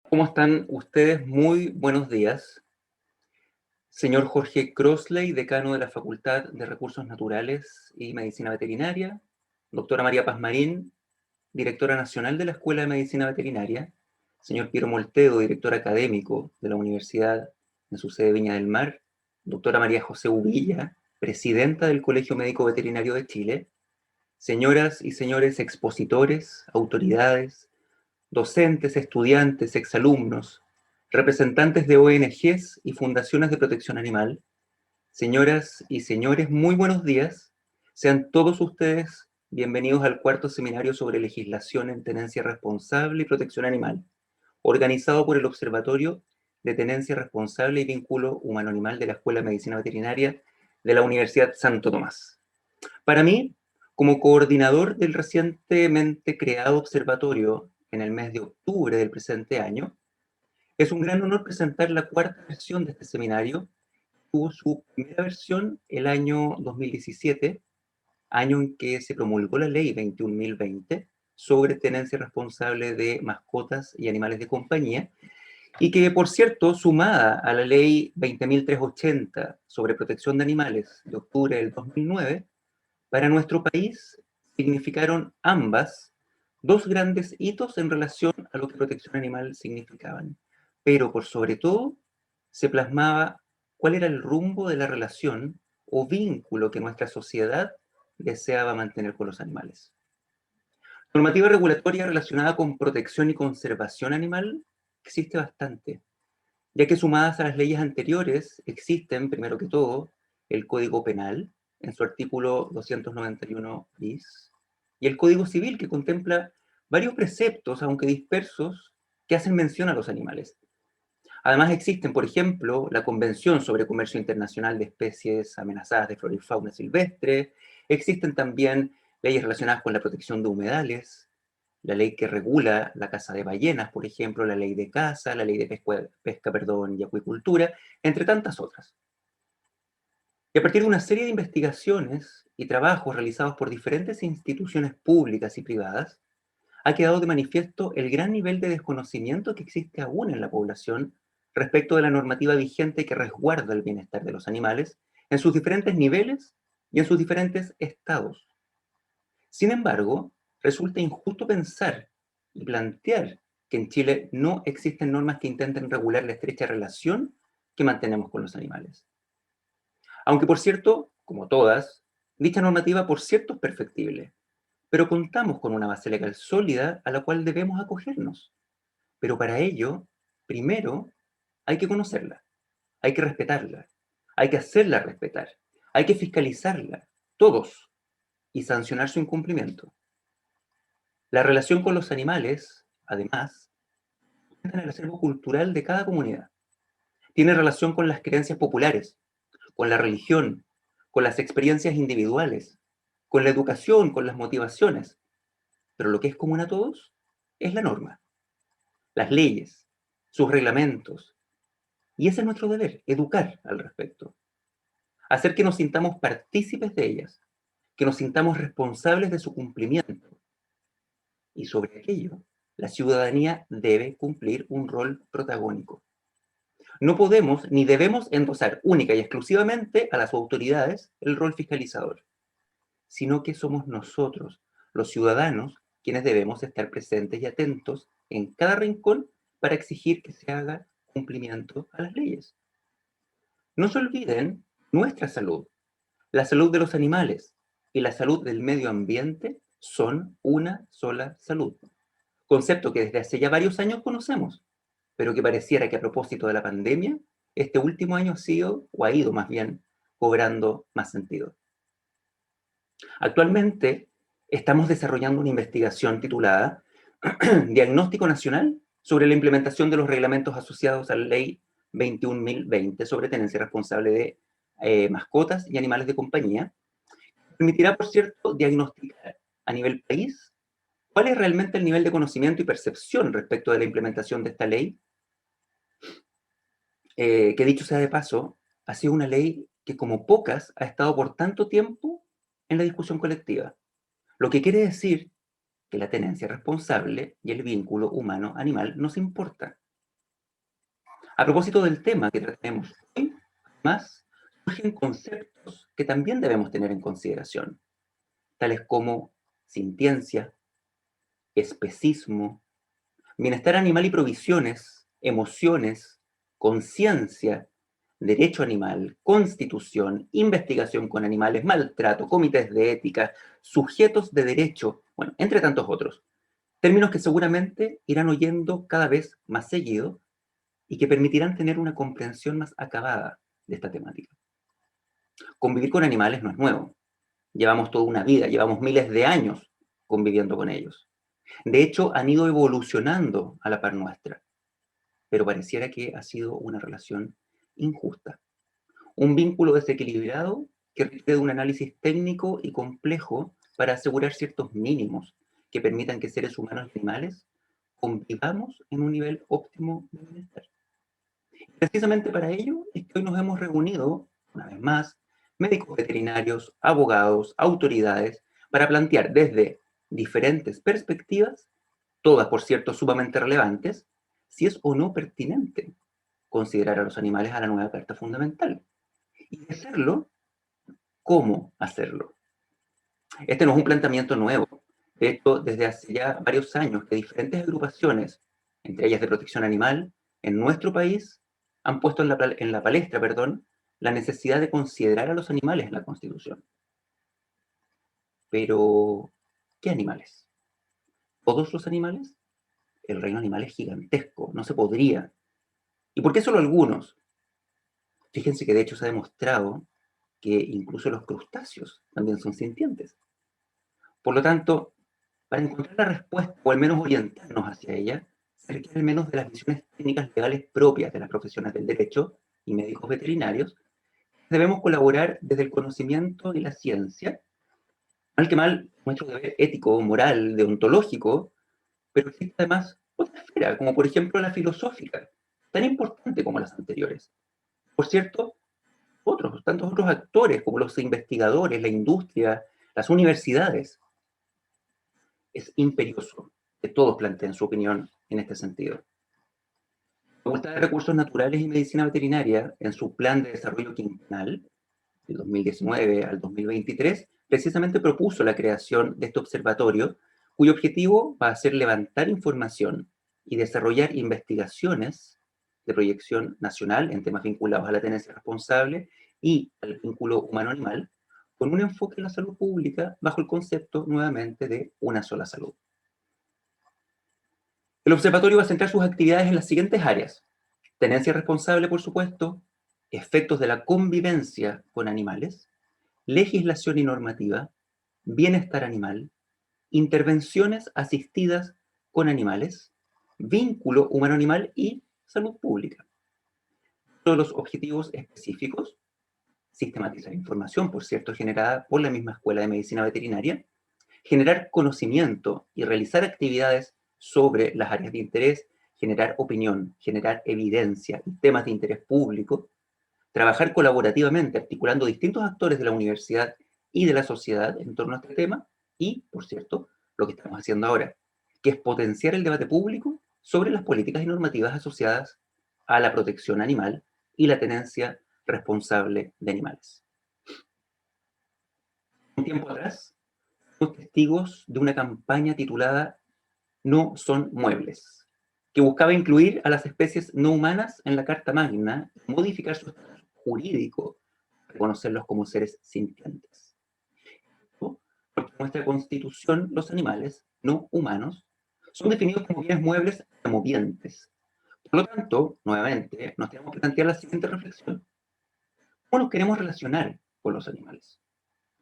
¿Cómo están ustedes? Muy buenos días. Señor Jorge Crossley, decano de la Facultad de Recursos Naturales y Medicina Veterinaria. Doctora María Pazmarín, directora nacional de la Escuela de Medicina Veterinaria. Señor Piero Moltedo, director académico de la Universidad en su sede Viña del Mar. Doctora María José Uvilla, presidenta del Colegio Médico Veterinario de Chile. Señoras y señores expositores, autoridades, docentes, estudiantes, exalumnos, representantes de ONGs y fundaciones de protección animal, señoras y señores, muy buenos días. Sean todos ustedes bienvenidos al cuarto seminario sobre legislación en tenencia responsable y protección animal, organizado por el Observatorio de Tenencia Responsable y Vínculo Humano-Animal de la Escuela de Medicina Veterinaria de la Universidad Santo Tomás. Para mí, como coordinador del recientemente creado observatorio en el mes de octubre del presente año, es un gran honor presentar la cuarta versión de este seminario. Tuvo su primera versión el año 2017, año en que se promulgó la ley 21.020 sobre tenencia responsable de mascotas y animales de compañía, y que, por cierto, sumada a la ley 20.380 sobre protección de animales de octubre del 2009, para nuestro país significaron ambas dos grandes hitos en relación a lo que protección animal significaban. Pero por sobre todo se plasmaba cuál era el rumbo de la relación o vínculo que nuestra sociedad deseaba mantener con los animales. Normativa regulatoria relacionada con protección y conservación animal existe bastante, ya que sumadas a las leyes anteriores existen, primero que todo, el Código Penal, en su artículo 291 bis, y el Código Civil, que contempla varios preceptos, aunque dispersos, que hacen mención a los animales. Además existen, por ejemplo, la Convención sobre Comercio Internacional de Especies Amenazadas de Flora y Fauna Silvestre. Existen también leyes relacionadas con la protección de humedales, la ley que regula la caza de ballenas, por ejemplo, la ley de caza, la ley de pesca y acuicultura, entre tantas otras. Y a partir de una serie de investigaciones y trabajos realizados por diferentes instituciones públicas y privadas, ha quedado de manifiesto el gran nivel de desconocimiento que existe aún en la población respecto de la normativa vigente que resguarda el bienestar de los animales en sus diferentes niveles y en sus diferentes estados. Sin embargo, resulta injusto pensar y plantear que en Chile no existen normas que intenten regular la estrecha relación que mantenemos con los animales. Aunque, por cierto, como todas, dicha normativa por cierto es perfectible, pero contamos con una base legal sólida a la cual debemos acogernos. Pero para ello, primero, hay que conocerla, hay que respetarla, hay que hacerla respetar, hay que fiscalizarla, todos, y sancionar su incumplimiento. La relación con los animales, además, está en el acervo cultural de cada comunidad. Tiene relación con las creencias populares, con la religión, con las experiencias individuales, con la educación, con las motivaciones. Pero lo que es común a todos es la norma, las leyes, sus reglamentos. Y ese es nuestro deber, educar al respecto. Hacer que nos sintamos partícipes de ellas, que nos sintamos responsables de su cumplimiento. Y sobre aquello, la ciudadanía debe cumplir un rol protagónico. No podemos ni debemos endosar única y exclusivamente a las autoridades el rol fiscalizador, sino que somos nosotros, los ciudadanos, quienes debemos estar presentes y atentos en cada rincón para exigir que se haga cumplimiento a las leyes. No se olviden nuestra salud, la salud de los animales y la salud del medio ambiente son una sola salud. Concepto que desde hace ya varios años conocemos, pero que pareciera que a propósito de la pandemia, este último año ha sido, o ha ido más bien, cobrando más sentido. Actualmente estamos desarrollando una investigación titulada Diagnóstico Nacional sobre la implementación de los reglamentos asociados a la Ley 21.020 sobre tenencia responsable de mascotas y animales de compañía. Permitirá, por cierto, diagnosticar a nivel país cuál es realmente el nivel de conocimiento y percepción respecto de la implementación de esta ley, que dicho sea de paso, ha sido una ley que como pocas ha estado por tanto tiempo en la discusión colectiva. Lo que quiere decir que la tenencia responsable y el vínculo humano-animal nos importa. A propósito del tema que trataremos hoy, además, surgen conceptos que también debemos tener en consideración, tales como sintiencia, especismo, bienestar animal y provisiones, emociones, conciencia, derecho animal, constitución, investigación con animales, maltrato, comités de ética, sujetos de derecho, bueno, entre tantos otros. Términos que seguramente irán oyendo cada vez más seguido y que permitirán tener una comprensión más acabada de esta temática. Convivir con animales no es nuevo. Llevamos toda una vida, llevamos miles de años conviviendo con ellos. De hecho, han ido evolucionando a la par nuestra, pero pareciera que ha sido una relación injusta. Un vínculo desequilibrado que requiere de un análisis técnico y complejo para asegurar ciertos mínimos que permitan que seres humanos y animales convivamos en un nivel óptimo de bienestar. Precisamente para ello es que hoy nos hemos reunido, una vez más, médicos veterinarios, abogados, autoridades, para plantear desde diferentes perspectivas, todas por cierto sumamente relevantes, si es o no pertinente considerar a los animales a la nueva Carta Fundamental. Y de hacerlo, ¿cómo hacerlo? Este no es un planteamiento nuevo. De hecho, desde hace ya varios años que diferentes agrupaciones, entre ellas de protección animal, en nuestro país, han puesto en la palestra, la necesidad de considerar a los animales en la Constitución. Pero, ¿qué animales? ¿Todos los animales? El reino animal es gigantesco, no se podría. ¿Y por qué solo algunos? Fíjense que de hecho se ha demostrado que incluso los crustáceos también son sintientes. Por lo tanto, para encontrar la respuesta, o al menos orientarnos hacia ella, se requiere al menos de las visiones técnicas legales propias de las profesiones del derecho y médicos veterinarios. Debemos colaborar desde el conocimiento y la ciencia, mal que mal, nuestro deber ético, moral, deontológico, pero existe además otra esfera, como por ejemplo la filosófica, tan importante como las anteriores. Por cierto, tantos otros actores como los investigadores, la industria, las universidades. Es imperioso que todos planteen su opinión en este sentido. La Facultad de Recursos Naturales y Medicina Veterinaria, en su plan de desarrollo quinquenal, del 2019 al 2023, precisamente propuso la creación de este observatorio, cuyo objetivo va a ser levantar información y desarrollar investigaciones de proyección nacional en temas vinculados a la tenencia responsable y al vínculo humano-animal, con un enfoque en la salud pública bajo el concepto nuevamente de una sola salud. El observatorio va a centrar sus actividades en las siguientes áreas: tenencia responsable, por supuesto, efectos de la convivencia con animales, legislación y normativa, bienestar animal, intervenciones asistidas con animales, vínculo humano-animal y salud pública. Todos los objetivos específicos: sistematizar información, por cierto, generada por la misma Escuela de Medicina Veterinaria, generar conocimiento y realizar actividades sobre las áreas de interés, generar opinión, generar evidencia y temas de interés público, trabajar colaborativamente articulando distintos actores de la universidad y de la sociedad en torno a este tema y, por cierto, lo que estamos haciendo ahora, que es potenciar el debate público sobre las políticas y normativas asociadas a la protección animal y la tenencia responsable de animales. Un tiempo atrás, fuimos testigos de una campaña titulada No son muebles, que buscaba incluir a las especies no humanas en la Carta Magna, modificar su estatus jurídico, reconocerlos como seres sintientes. Porque en nuestra Constitución los animales no humanos son definidos como bienes muebles movientes. Por lo tanto, nuevamente, nos tenemos que plantear la siguiente reflexión: ¿cómo nos queremos relacionar con los animales?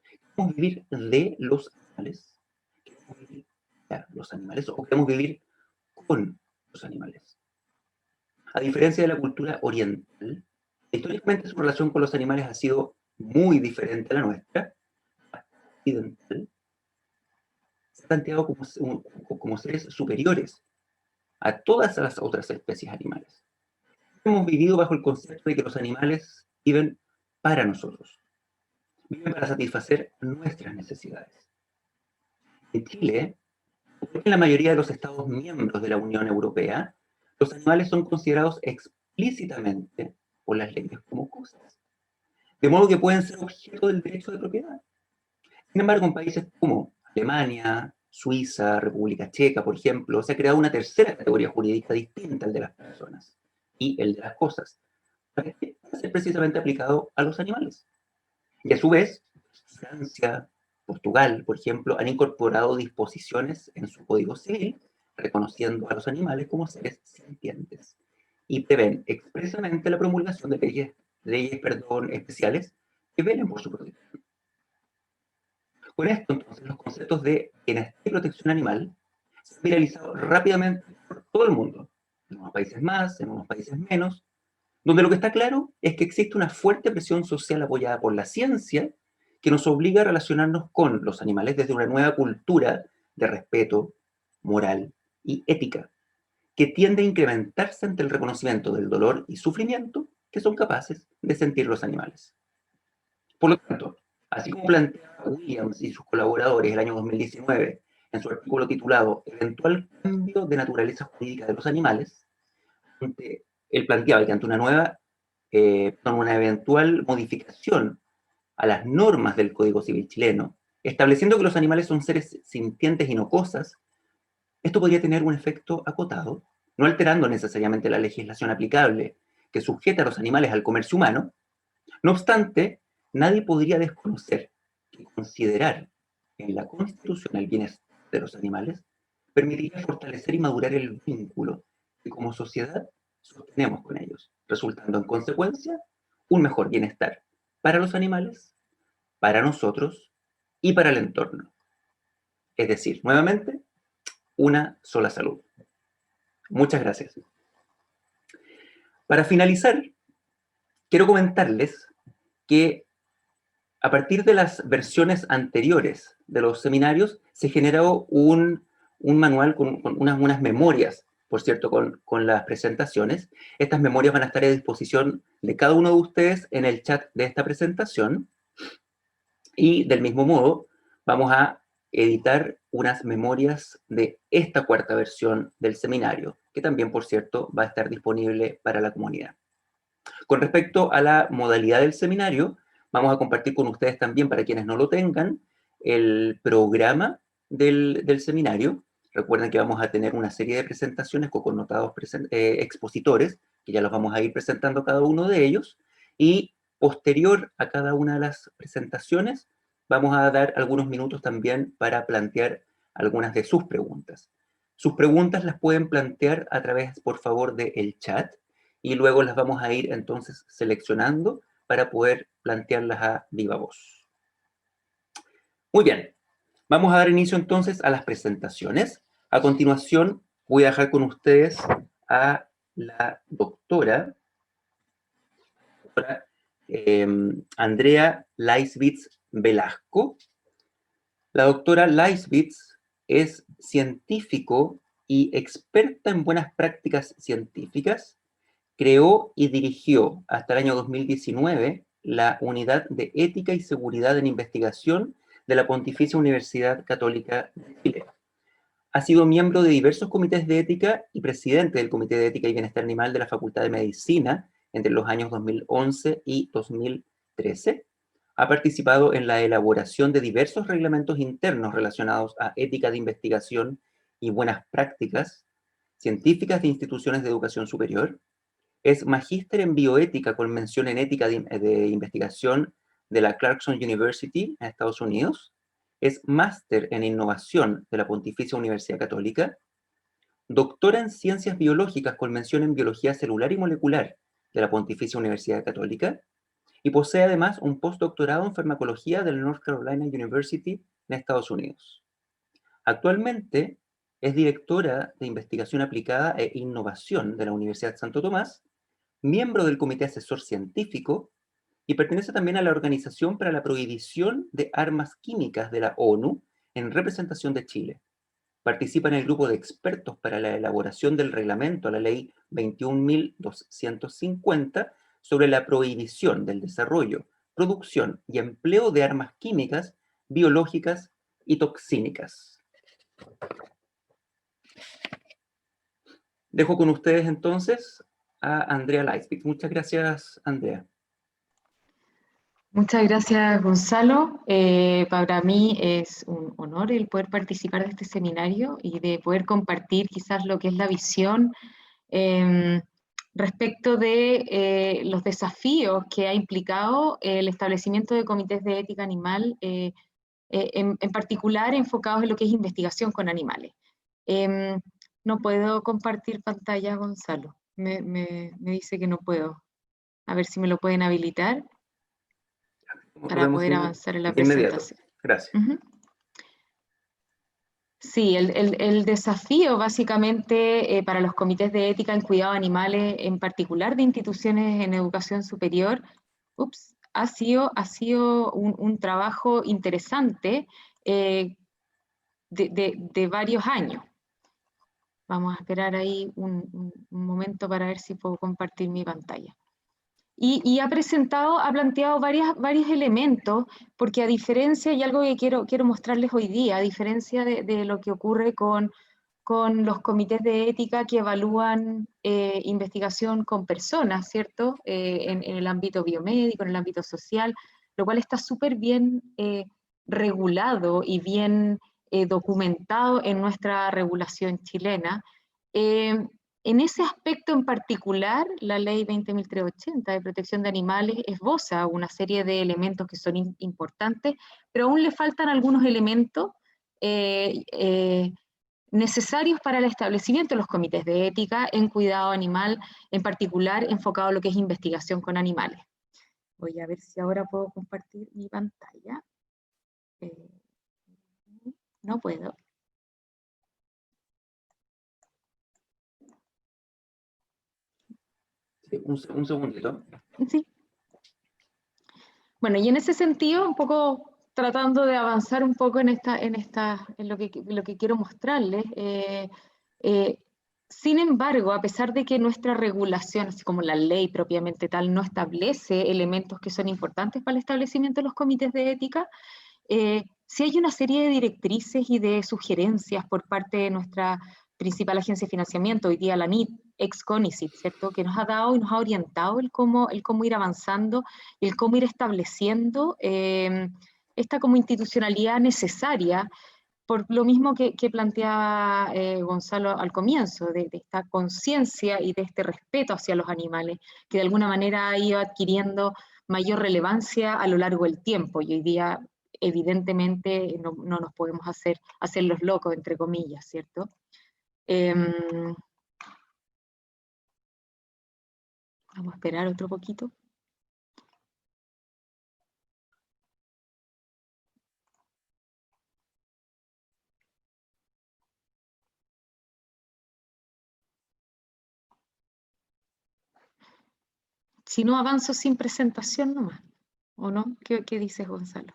¿Queremos vivir de los animales? ¿Queremos vivir para los animales o queremos vivir con los animales? A diferencia de la cultura oriental, históricamente su relación con los animales ha sido muy diferente a la nuestra. Occidental se ha planteado como seres superiores a todas las otras especies animales. Hemos vivido bajo el concepto de que los animales viven para nosotros, viven para satisfacer nuestras necesidades. En Chile, en la mayoría de los Estados miembros de la Unión Europea, los animales son considerados explícitamente por las leyes como cosas, de modo que pueden ser objeto del derecho de propiedad. Sin embargo, en países como Alemania, Suiza, República Checa, por ejemplo, se ha creado una tercera categoría jurídica distinta al de las personas y el de las cosas, para ser precisamente aplicado a los animales. Y a su vez, Francia, Portugal, por ejemplo, han incorporado disposiciones en su Código Civil reconociendo a los animales como seres sintientes y prevén expresamente la promulgación de leyes especiales que velen por su protección. Con esto, entonces, los conceptos de bienestar y protección animal se han viralizado rápidamente por todo el mundo, en unos países más, en unos países menos, donde lo que está claro es que existe una fuerte presión social apoyada por la ciencia que nos obliga a relacionarnos con los animales desde una nueva cultura de respeto, moral y ética, que tiende a incrementarse ante el reconocimiento del dolor y sufrimiento que son capaces de sentir los animales. Por lo tanto, así como plantea Williams y sus colaboradores el año 2019 en su artículo titulado Eventual cambio de naturaleza jurídica de los animales, él planteaba que ante una eventual modificación a las normas del Código Civil chileno, estableciendo que los animales son seres sintientes y no cosas, esto podría tener un efecto acotado, no alterando necesariamente la legislación aplicable que sujeta a los animales al comercio humano. No obstante, nadie podría desconocer que considerar en la Constitución el bienestar de los animales permitiría fortalecer y madurar el vínculo que como sociedad sostenemos con ellos, resultando en consecuencia un mejor bienestar para los animales, para nosotros y para el entorno. Es decir, nuevamente, una sola salud. Muchas gracias. Para finalizar, quiero comentarles que a partir de las versiones anteriores de los seminarios se generó un manual con unas memorias, por cierto, con las presentaciones. Estas memorias van a estar a disposición de cada uno de ustedes en el chat de esta presentación. Y del mismo modo, vamos a editar unas memorias de esta cuarta versión del seminario, que también, por cierto, va a estar disponible para la comunidad. Con respecto a la modalidad del seminario, vamos a compartir con ustedes también, para quienes no lo tengan, el programa del seminario. Recuerden que vamos a tener una serie de presentaciones con connotados expositores, que ya los vamos a ir presentando cada uno de ellos, y posterior a cada una de las presentaciones, vamos a dar algunos minutos también para plantear algunas de sus preguntas. Sus preguntas las pueden plantear a través, por favor, del chat, y luego las vamos a ir entonces seleccionando para poder plantearlas a viva voz. Muy bien, vamos a dar inicio entonces a las presentaciones. A continuación voy a dejar con ustedes a la doctora Andrea Leiswitz Velasco. La doctora Leiswitz es científico y experta en buenas prácticas científicas. Creó y dirigió hasta el año 2019 la Unidad de Ética y Seguridad en Investigación de la Pontificia Universidad Católica de Chile. Ha sido miembro de diversos comités de ética y presidente del Comité de Ética y Bienestar Animal de la Facultad de Medicina entre los años 2011 y 2013. Ha participado en la elaboración de diversos reglamentos internos relacionados a ética de investigación y buenas prácticas científicas de instituciones de educación superior. Es magíster en bioética con mención en ética de investigación de la Clarkson University en Estados Unidos. Es máster en innovación de la Pontificia Universidad Católica. Doctora en ciencias biológicas con mención en biología celular y molecular de la Pontificia Universidad Católica. Y posee además un postdoctorado en farmacología de la North Carolina University en Estados Unidos. Actualmente es directora de investigación aplicada e innovación de la Universidad Santo Tomás, miembro del Comité Asesor Científico y pertenece también a la Organización para la Prohibición de Armas Químicas de la ONU en representación de Chile. Participa en el grupo de expertos para la elaboración del reglamento a la Ley 21.250 sobre la prohibición del desarrollo, producción y empleo de armas químicas, biológicas y toxínicas. Dejo con ustedes entonces a Andrea Leisbig. Muchas gracias, Andrea. Muchas gracias, Gonzalo. Para mí es un honor el poder participar de este seminario y de poder compartir quizás lo que es la visión respecto de los desafíos que ha implicado el establecimiento de comités de ética animal, en particular enfocados en lo que es investigación con animales. No puedo compartir pantalla, Gonzalo. Me dice que no puedo. A ver si me lo pueden habilitar para Podemos poder ir avanzar en la de inmediato. presentación. Gracias. Sí, el desafío básicamente para los comités de ética en cuidado de animales, en particular de instituciones en educación superior, ha sido un trabajo interesante de varios años. Vamos a esperar ahí un momento para ver si puedo compartir mi pantalla. Y ha planteado varios elementos, porque a diferencia, y algo que quiero mostrarles hoy día, a diferencia de lo que ocurre con los comités de ética que evalúan investigación con personas, ¿cierto? En el ámbito biomédico, en el ámbito social, lo cual está súper bien regulado y bien documentado en nuestra regulación chilena. En ese aspecto en particular, la ley 20.380 de protección de animales esboza una serie de elementos que son importantes, pero aún le faltan algunos elementos necesarios para el establecimiento de los comités de ética en cuidado animal, en particular enfocado a lo que es investigación con animales. Voy a ver si ahora puedo compartir mi pantalla. No puedo. Sí, un segundito. Sí. Bueno, y en ese sentido, un poco tratando de avanzar un poco en lo que quiero mostrarles. Sin embargo, a pesar de que nuestra regulación, así como la ley propiamente tal, no establece elementos que son importantes para el establecimiento de los comités de ética, sí hay una serie de directrices y de sugerencias por parte de nuestra principal agencia de financiamiento, hoy día la NIT, ex CONICIT, ¿cierto? Que nos ha dado y nos ha orientado el cómo ir avanzando, el cómo ir estableciendo esta como institucionalidad necesaria, por lo mismo que planteaba Gonzalo al comienzo, de esta conciencia y de este respeto hacia los animales, que de alguna manera ha ido adquiriendo mayor relevancia a lo largo del tiempo, y hoy día evidentemente no nos podemos hacer los locos, entre comillas, ¿cierto? Vamos a esperar otro poquito. Si no avanzo sin presentación nomás, ¿o no? ¿Qué dices, Gonzalo?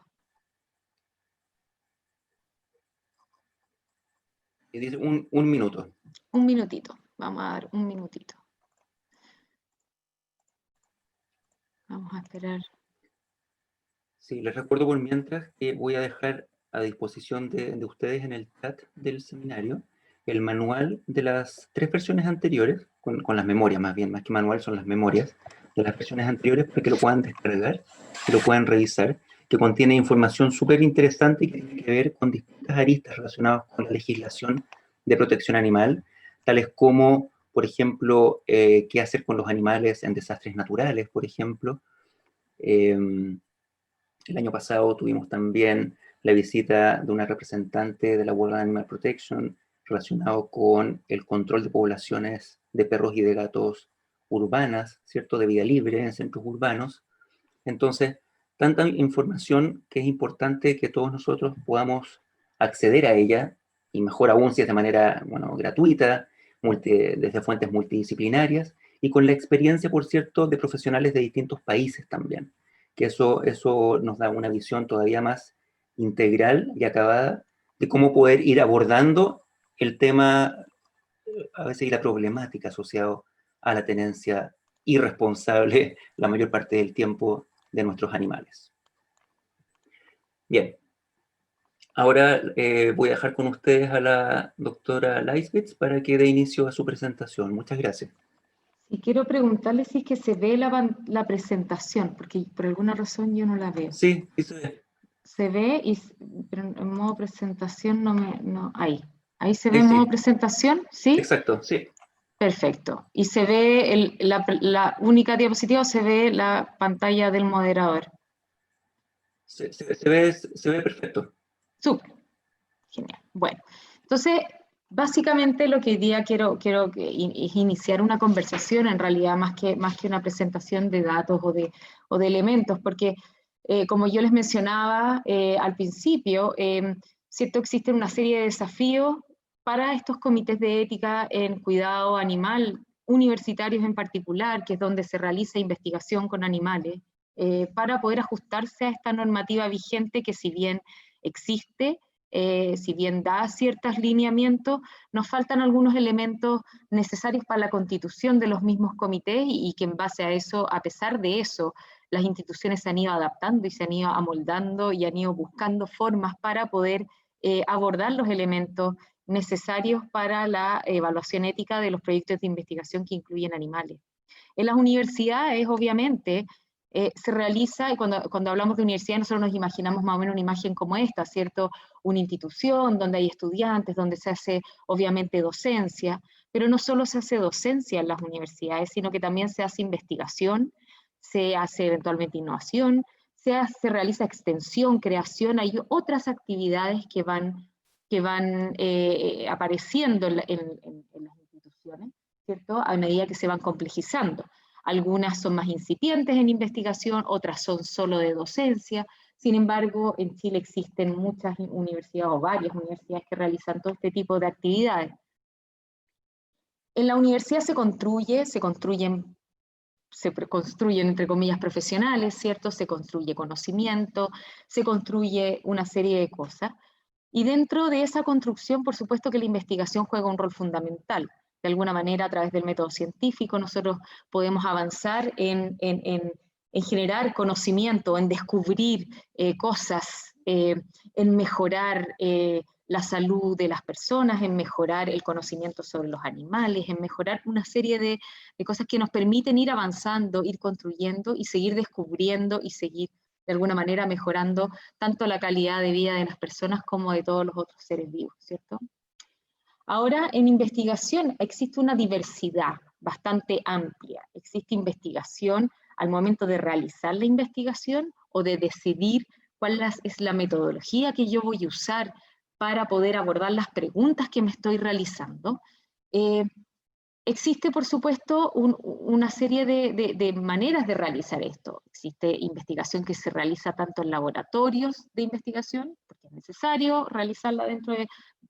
Y dice un minuto. Un minutito, vamos a dar un minutito. Vamos a esperar. Sí, les recuerdo por mientras que voy a dejar a disposición de ustedes en el chat del seminario el manual de las 3 versiones anteriores, con las memorias más bien, más que manual son las memorias de las versiones anteriores para que lo puedan descargar, que lo puedan revisar, que contiene información súper interesante y que tiene que ver con distintas aristas relacionadas con la legislación de protección animal, tales como, por ejemplo, qué hacer con los animales en desastres naturales, por ejemplo. El año pasado tuvimos también la visita de una representante de la World Animal Protection relacionado con el control de poblaciones de perros y de gatos urbanas, ¿cierto? De vida libre en centros urbanos. Entonces, tanta información que es importante que todos nosotros podamos acceder a ella, y mejor aún si es de manera, bueno, gratuita, desde fuentes multidisciplinarias, y con la experiencia, por cierto, de profesionales de distintos países también, que eso nos da una visión todavía más integral y acabada de cómo poder ir abordando el tema, a veces, y la problemática asociada a la tenencia irresponsable la mayor parte del tiempo de nuestros animales. Bien, ahora voy a dejar con ustedes a la doctora Leisbitz para que dé inicio a su presentación. Muchas gracias. Y quiero preguntarle si es que se ve la presentación, porque por alguna razón yo no la veo. Sí, sí se ve. Se ve, pero en modo presentación ahí. Ahí se ve Sí, en modo sí, presentación, ¿sí? exacto, sí. Perfecto. Y se ve la única diapositiva, se ve la pantalla del moderador. Se ve perfecto. Súper. Genial. Bueno, entonces, básicamente lo que hoy día quiero es iniciar una conversación, en realidad, más que una presentación de datos o de elementos, porque como yo les mencionaba al principio, ¿cierto? Existen una serie de desafíos para estos comités de ética en cuidado animal, universitarios en particular, que es donde se realiza investigación con animales, para poder ajustarse a esta normativa vigente que si bien existe, si bien da ciertos lineamientos, nos faltan algunos elementos necesarios para la constitución de los mismos comités y que en base a eso, a pesar de eso, las instituciones se han ido adaptando y se han ido amoldando y han ido buscando formas para poder abordar los elementos necesarios para la evaluación ética de los proyectos de investigación que incluyen animales. En las universidades, obviamente, se realiza, y cuando hablamos de universidad nosotros nos imaginamos más o menos una imagen como esta, ¿cierto? Una institución donde hay estudiantes, donde se hace obviamente docencia, pero no solo se hace docencia en las universidades, sino que también se hace investigación, se hace eventualmente innovación, se realiza extensión, creación, hay otras actividades que van apareciendo en las instituciones, ¿cierto? A medida que se van complejizando. Algunas son más incipientes en investigación, otras son solo de docencia. Sin embargo, en Chile existen muchas universidades o varias universidades que realizan todo este tipo de actividades. En la universidad se construyen entre comillas profesionales, ¿cierto? Se construye conocimiento, se construye una serie de cosas. Y dentro de esa construcción, por supuesto que la investigación juega un rol fundamental. De alguna manera, a través del método científico, nosotros podemos avanzar en generar conocimiento, en descubrir cosas, en mejorar la salud de las personas, en mejorar el conocimiento sobre los animales, en mejorar una serie de cosas que nos permiten ir avanzando, ir construyendo y seguir descubriendo y seguir de alguna manera mejorando tanto la calidad de vida de las personas como de todos los otros seres vivos, ¿cierto? Ahora, en investigación existe una diversidad bastante amplia. Existe investigación al momento de realizar la investigación o de decidir cuál es la metodología que yo voy a usar para poder abordar las preguntas que me estoy realizando. Existe, por supuesto, una serie de maneras de realizar esto. Existe investigación que se realiza tanto en laboratorios de investigación, porque es necesario realizarla dentro de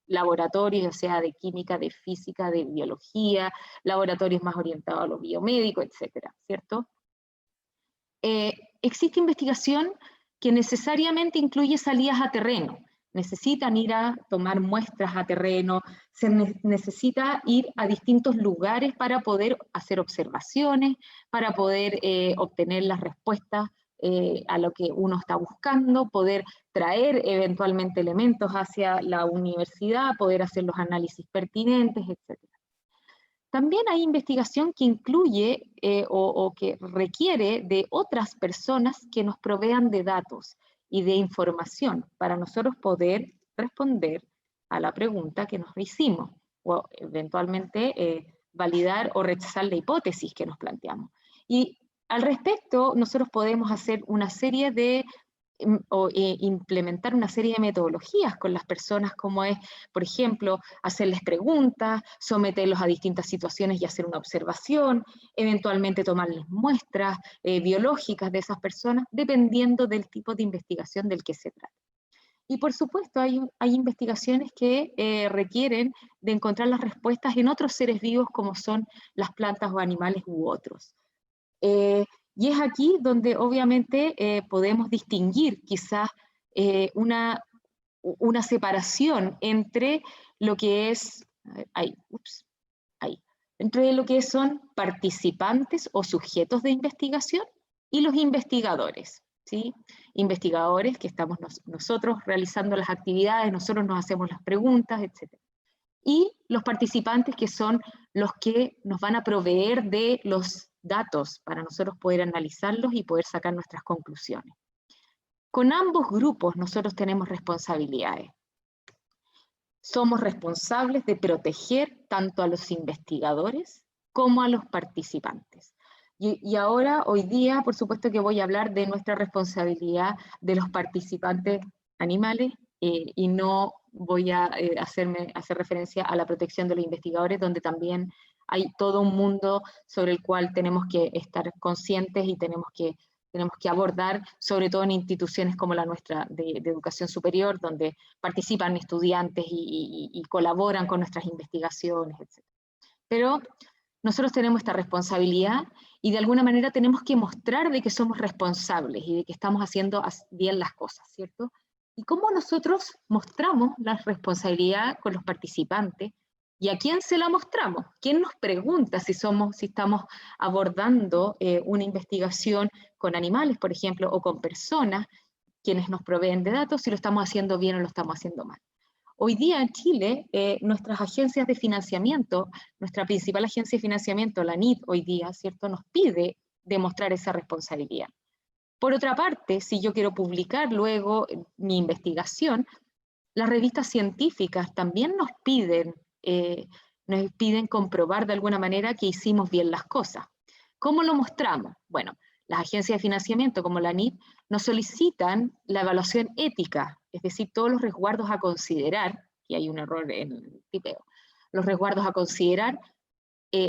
laboratorios, ya sea de química, de física, de biología, laboratorios más orientados a lo biomédico, etcétera, ¿cierto? Existe investigación que necesariamente incluye salidas a terreno. Necesitan ir a tomar muestras a terreno, se necesita ir a distintos lugares para poder hacer observaciones, para poder obtener las respuestas a lo que uno está buscando, poder traer eventualmente elementos hacia la universidad, poder hacer los análisis pertinentes, etc. También hay investigación que incluye o que requiere de otras personas que nos provean de datos y de información para nosotros poder responder a la pregunta que nos hicimos o eventualmente validar o rechazar la hipótesis que nos planteamos. Y al respecto, nosotros podemos hacer una serie de o implementar una serie de metodologías con las personas, como es, por ejemplo, hacerles preguntas, someterlos a distintas situaciones y hacer una observación, eventualmente tomarles muestras biológicas de esas personas, dependiendo del tipo de investigación del que se trata. Y por supuesto hay investigaciones que requieren de encontrar las respuestas en otros seres vivos como son las plantas o animales u otros. Y es aquí donde obviamente podemos distinguir quizás una separación entre lo que es, entre lo que son participantes o sujetos de investigación y los investigadores, ¿sí? Investigadores que estamos nosotros realizando las actividades, nosotros nos hacemos las preguntas, etc. y los participantes, que son los que nos van a proveer de los datos para nosotros poder analizarlos y poder sacar nuestras conclusiones. Con ambos grupos nosotros tenemos responsabilidades. Somos responsables de proteger tanto a los investigadores como a los participantes. Y ahora, hoy día, por supuesto que voy a hablar de nuestra responsabilidad de los participantes animales, y no voy a hacer referencia a la protección de los investigadores, donde también hay todo un mundo sobre el cual tenemos que estar conscientes y tenemos que abordar, sobre todo en instituciones como la nuestra de educación superior, donde participan estudiantes y colaboran con nuestras investigaciones, etc. Pero nosotros tenemos esta responsabilidad y de alguna manera tenemos que mostrar de que somos responsables y de que estamos haciendo bien las cosas, ¿cierto? ¿Y cómo nosotros mostramos la responsabilidad con los participantes? ¿Y a quién se la mostramos? ¿Quién nos pregunta si estamos abordando una investigación con animales, por ejemplo, o con personas, quienes nos proveen de datos, si lo estamos haciendo bien o lo estamos haciendo mal? Hoy día en Chile, nuestras agencias de financiamiento, nuestra principal agencia de financiamiento, la NID, hoy día, ¿cierto?, nos pide demostrar esa responsabilidad. Por otra parte, si yo quiero publicar luego mi investigación, las revistas científicas también nos piden comprobar de alguna manera que hicimos bien las cosas. ¿Cómo lo mostramos? Bueno, las agencias de financiamiento como la NID nos solicitan la evaluación ética, es decir, todos los resguardos a considerar, y hay un error en el tipeo, los resguardos a considerar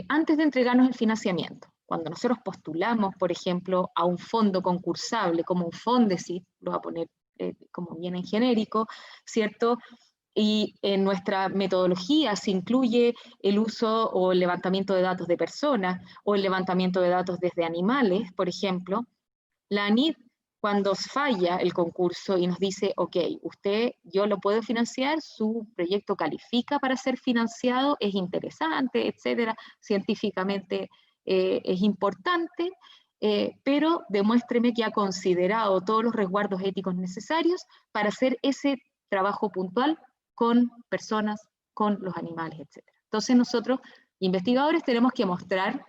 antes de entregarnos el financiamiento. Cuando nosotros postulamos, por ejemplo, a un fondo concursable como un Fondesit, lo voy a poner como bien en genérico, ¿cierto? Y en nuestra metodología se incluye el uso o el levantamiento de datos de personas o el levantamiento de datos desde animales, por ejemplo. La ANID, cuando falla el concurso y nos dice, ok, yo lo puedo financiar, su proyecto califica para ser financiado, es interesante, etcétera, científicamente es importante, pero demuéstreme que ha considerado todos los resguardos éticos necesarios para hacer ese trabajo puntual con personas, con los animales, etc. Entonces nosotros, investigadores, tenemos que mostrar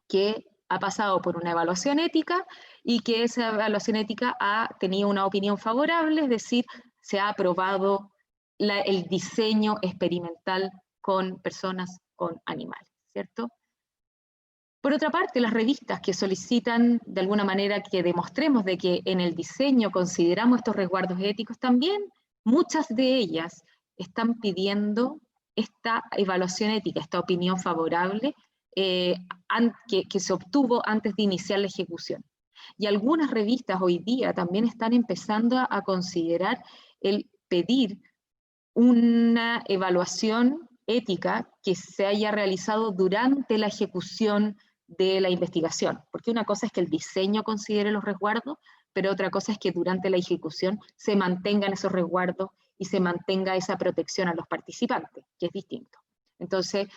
que ha pasado por una evaluación ética y que esa evaluación ética ha tenido una opinión favorable, es decir, se ha aprobado el diseño experimental con personas, con animales, ¿cierto? Por otra parte, las revistas que solicitan de alguna manera que demostremos de que en el diseño consideramos estos resguardos éticos también, muchas de ellas están pidiendo esta evaluación ética, esta opinión favorable que se obtuvo antes de iniciar la ejecución. Y algunas revistas hoy día también están empezando a considerar el pedir una evaluación ética que se haya realizado durante la ejecución de la investigación, porque una cosa es que el diseño considere los resguardos, pero otra cosa es que durante la ejecución se mantengan esos resguardos y se mantenga esa protección a los participantes, que es distinto. Entonces,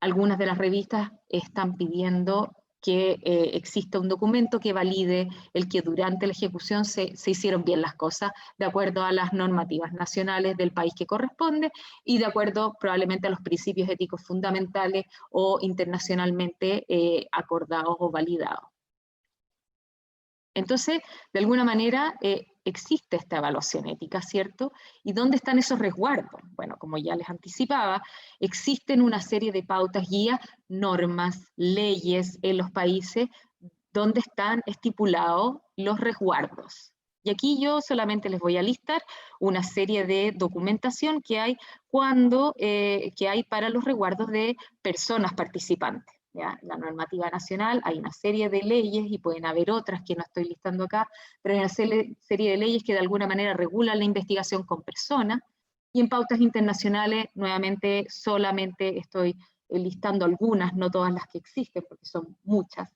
algunas de las revistas están pidiendo que exista un documento que valide el que durante la ejecución se hicieron bien las cosas de acuerdo a las normativas nacionales del país que corresponde y de acuerdo probablemente a los principios éticos fundamentales o internacionalmente acordados o validados. Entonces, de alguna manera, existe esta evaluación ética, ¿cierto? ¿Y dónde están esos resguardos? Bueno, como ya les anticipaba, existen una serie de pautas, guías, normas, leyes en los países donde están estipulados los resguardos. Y aquí yo solamente les voy a listar una serie de documentación que hay que hay para los resguardos de personas participantes. ¿Ya? La normativa nacional, hay una serie de leyes y pueden haber otras que no estoy listando acá, pero hay una serie de leyes que de alguna manera regulan la investigación con personas y en pautas internacionales, nuevamente, solamente estoy listando algunas, no todas las que existen, porque son muchas.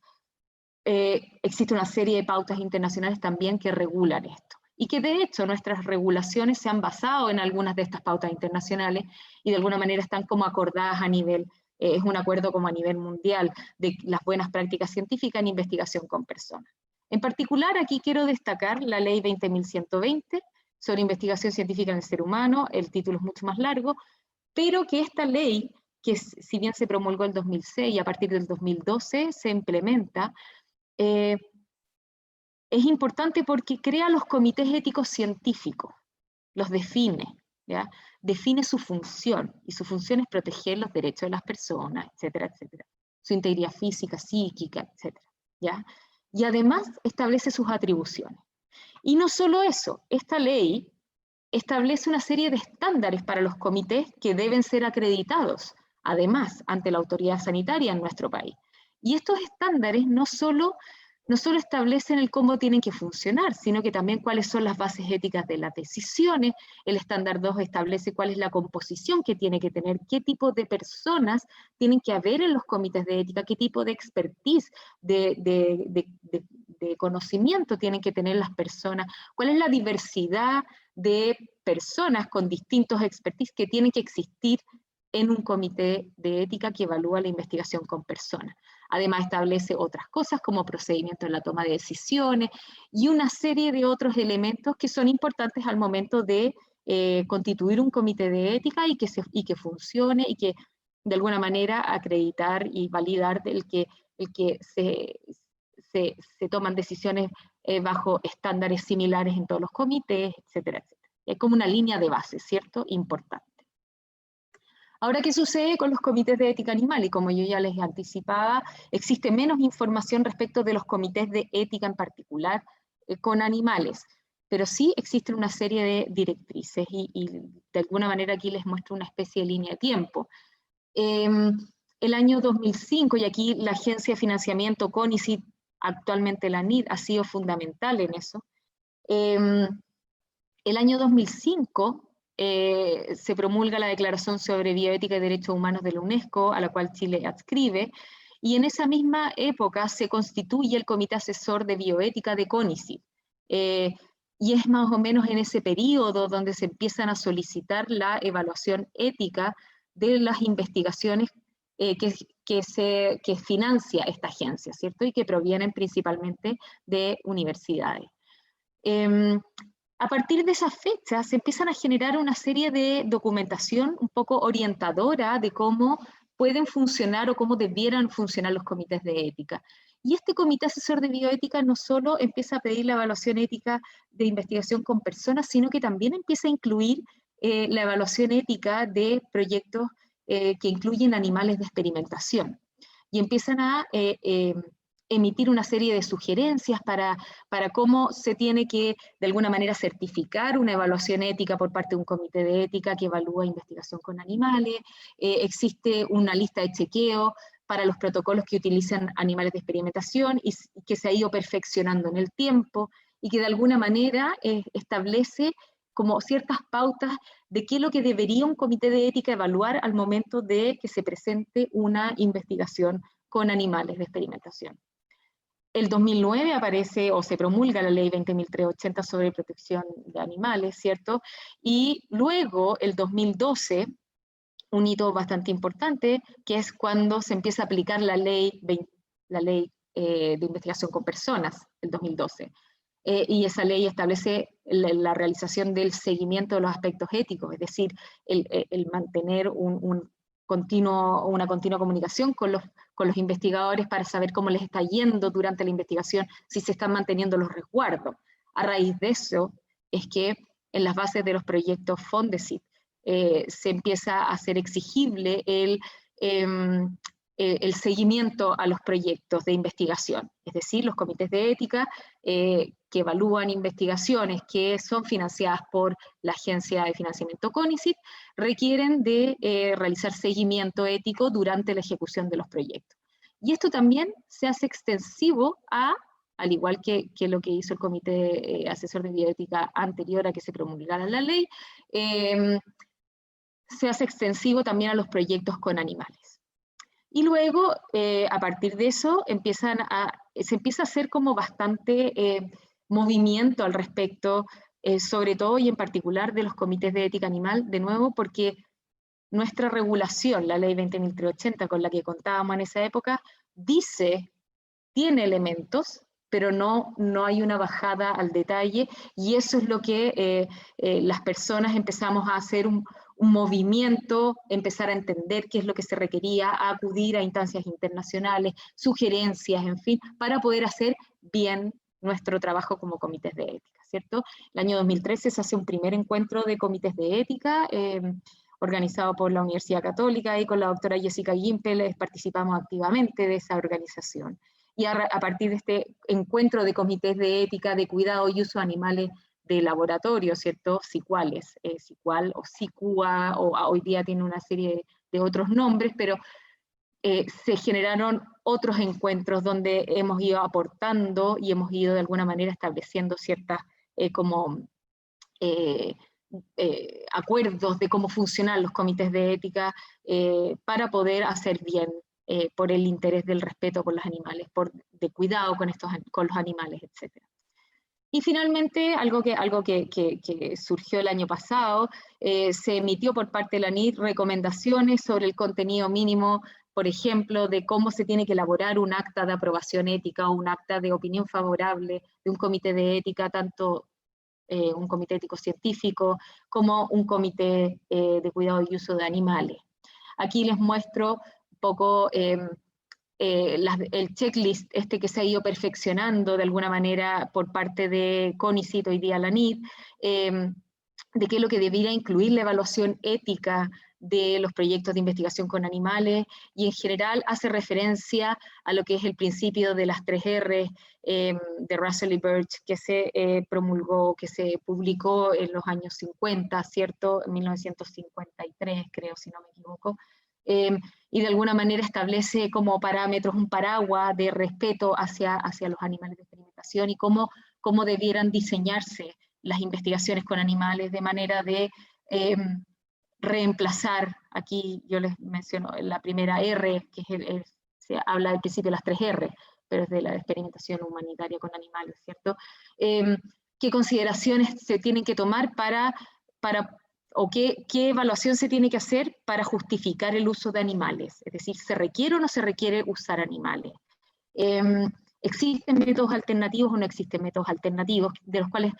Existe una serie de pautas internacionales también que regulan esto y que de hecho nuestras regulaciones se han basado en algunas de estas pautas internacionales y de alguna manera están como acordadas a nivel es un acuerdo como a nivel mundial de las buenas prácticas científicas en investigación con personas. En particular, aquí quiero destacar la ley 20.120 sobre investigación científica en el ser humano, el título es mucho más largo, pero que esta ley, que si bien se promulgó en el 2006 y a partir del 2012 se implementa, es importante porque crea los comités éticos científicos, los define, ¿ya? Define su función, y su función es proteger los derechos de las personas, etcétera, etcétera. Su integridad física, psíquica, etcétera, ¿ya? Y además establece sus atribuciones. Y no solo eso, esta ley establece una serie de estándares para los comités que deben ser acreditados, además, ante la autoridad sanitaria en nuestro país. Y estos estándares no solo establecen el cómo tienen que funcionar, sino que también cuáles son las bases éticas de las decisiones. El estándar 2 establece cuál es la composición que tiene que tener, qué tipo de personas tienen que haber en los comités de ética, qué tipo de expertise, de conocimiento tienen que tener las personas, cuál es la diversidad de personas con distintos expertise que tienen que existir en un comité de ética que evalúa la investigación con personas. Además establece otras cosas como procedimientos en la toma de decisiones y una serie de otros elementos que son importantes al momento de constituir un comité de ética y que funcione y que de alguna manera acreditar y validar el que se toman decisiones bajo estándares similares en todos los comités, etcétera, etcétera. Es como una línea de base, ¿cierto? Importante. Ahora, ¿qué sucede con los comités de ética animal? Y como yo ya les anticipaba, existe menos información respecto de los comités de ética en particular con animales, pero sí existen una serie de directrices y de alguna manera aquí les muestro una especie de línea de tiempo. El año 2005, y aquí la Agencia de Financiamiento CONICET, actualmente la NID, ha sido fundamental en eso. El año 2005 se promulga la Declaración sobre Bioética y Derechos Humanos de la UNESCO, a la cual Chile adscribe, y en esa misma época se constituye el Comité Asesor de Bioética de CONICET. Y es más o menos en ese periodo donde se empiezan a solicitar la evaluación ética de las investigaciones que financia esta agencia, ¿cierto? Y que provienen principalmente de universidades. A partir de esas fechas se empiezan a generar una serie de documentación un poco orientadora de cómo pueden funcionar o cómo debieran funcionar los comités de ética. Y este comité asesor de bioética no solo empieza a pedir la evaluación ética de investigación con personas, sino que también empieza a incluir la evaluación ética de proyectos que incluyen animales de experimentación. Y empiezan a emitir una serie de sugerencias para cómo se tiene que, de alguna manera, certificar una evaluación ética por parte de un comité de ética que evalúa investigación con animales. Existe una lista de chequeo para los protocolos que utilizan animales de experimentación y que se ha ido perfeccionando en el tiempo y que de alguna manera establece como ciertas pautas de qué es lo que debería un comité de ética evaluar al momento de que se presente una investigación con animales de experimentación. El 2009 aparece o se promulga la ley 20.380 sobre protección de animales, ¿cierto? Y luego, el 2012, un hito bastante importante, que es cuando se empieza a aplicar la ley de investigación con personas, el 2012. Y esa ley establece la realización del seguimiento de los aspectos éticos, es decir, el mantener una continua comunicación con los investigadores para saber cómo les está yendo durante la investigación, si se están manteniendo los resguardos. A raíz de eso es que en las bases de los proyectos Fondesit se empieza a hacer exigible el seguimiento a los proyectos de investigación, es decir, los comités de ética que evalúan investigaciones que son financiadas por la Agencia de Financiamiento CONICET, requieren de realizar seguimiento ético durante la ejecución de los proyectos. Y esto también se hace extensivo al igual que lo que hizo el Comité Asesor de Bioética anterior a que se promulgara la ley, se hace extensivo también a los proyectos con animales. Y luego, a partir de eso, se empieza a hacer como bastante movimiento al respecto, sobre todo y en particular de los comités de ética animal, de nuevo, porque nuestra regulación, la ley 20.380, con la que contábamos en esa época, tiene elementos, pero no hay una bajada al detalle, y eso es lo que las personas empezamos a hacer un movimiento, empezar a entender qué es lo que se requería, a acudir a instancias internacionales, sugerencias, en fin, para poder hacer bien nuestro trabajo como comités de ética, ¿cierto? El año 2013 se hace un primer encuentro de comités de ética, organizado por la Universidad Católica, y con la doctora Jessica Gimpel participamos activamente de esa organización. Y a partir de este encuentro de comités de ética, de cuidado y uso de animales de laboratorio, ¿cierto? SICUALES, SICUAL o SICUA, o hoy día tiene una serie de otros nombres, pero se generaron otros encuentros donde hemos ido aportando y hemos ido de alguna manera estableciendo ciertas acuerdos de cómo funcionan los comités de ética para poder hacer bien por el interés del respeto por los animales, de cuidado con los animales, etc. Y finalmente, algo que surgió el año pasado, se emitió por parte de la NIT recomendaciones sobre el contenido mínimo, por ejemplo, de cómo se tiene que elaborar un acta de aprobación ética o un acta de opinión favorable de un comité de ética, tanto un comité ético científico como un comité de cuidado y uso de animales. Aquí les muestro un poco el checklist que se ha ido perfeccionando de alguna manera por parte de CONICIT, hoy día la NIT, de qué es lo que debiera incluir la evaluación ética de los proyectos de investigación con animales, y en general hace referencia a lo que es el principio de las 3R de Russell y Birch, que se promulgó, que se publicó en los años 50, ¿cierto? En 1953, creo, si no me equivoco. Y de alguna manera establece como parámetros un paraguas de respeto hacia los animales de experimentación y cómo debieran diseñarse las investigaciones con animales de manera de reemplazar, aquí yo les menciono la primera R, que se habla del principio de las 3R, pero es de la experimentación humanitaria con animales, ¿cierto? ¿Qué consideraciones se tienen que tomar o qué evaluación se tiene que hacer para justificar el uso de animales? Es decir, ¿se requiere o no se requiere usar animales? ¿Existen métodos alternativos o no existen métodos alternativos de los cuales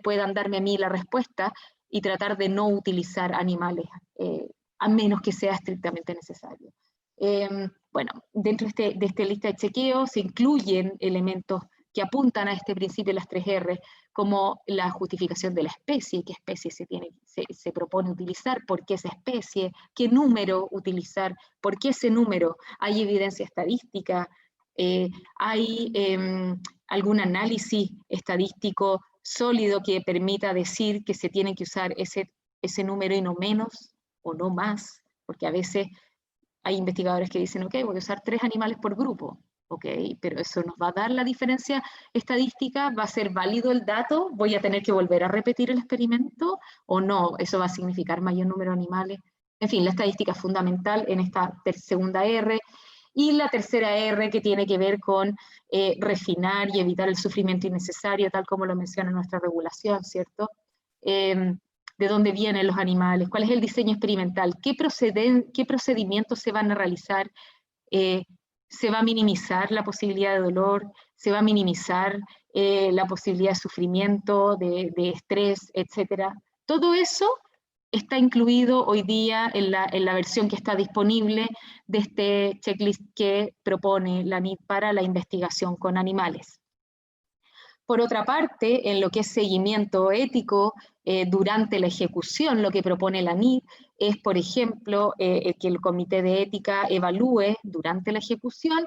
puedan darme a mí la respuesta y tratar de no utilizar animales, a menos que sea estrictamente necesario? Bueno, dentro de esta lista de chequeo se incluyen elementos que apuntan a este principio de las 3R, como la justificación de la especie, qué especie se propone utilizar, por qué esa especie, qué número utilizar, por qué ese número, hay evidencia estadística, hay algún análisis estadístico sólido que permita decir que se tiene que usar ese número y no menos o no más, porque a veces hay investigadores que dicen, ok, voy a usar 3 animales por grupo, ok, pero eso nos va a dar la diferencia estadística, va a ser válido el dato, voy a tener que volver a repetir el experimento o no, eso va a significar mayor número de animales. En fin, la estadística es fundamental en esta segunda R. Y la tercera R, que tiene que ver con refinar y evitar el sufrimiento innecesario, tal como lo menciona nuestra regulación, ¿cierto? ¿De dónde vienen los animales? ¿Cuál es el diseño experimental? ¿Qué procedimientos se van a realizar? ¿Se va a minimizar la posibilidad de dolor? ¿Se va a minimizar la posibilidad de sufrimiento, de estrés, etcétera? Todo eso está incluido hoy día en la versión que está disponible de este checklist que propone la NIT para la investigación con animales. Por otra parte, en lo que es seguimiento ético durante la ejecución, lo que propone la NIT es, por ejemplo, que el comité de ética evalúe durante la ejecución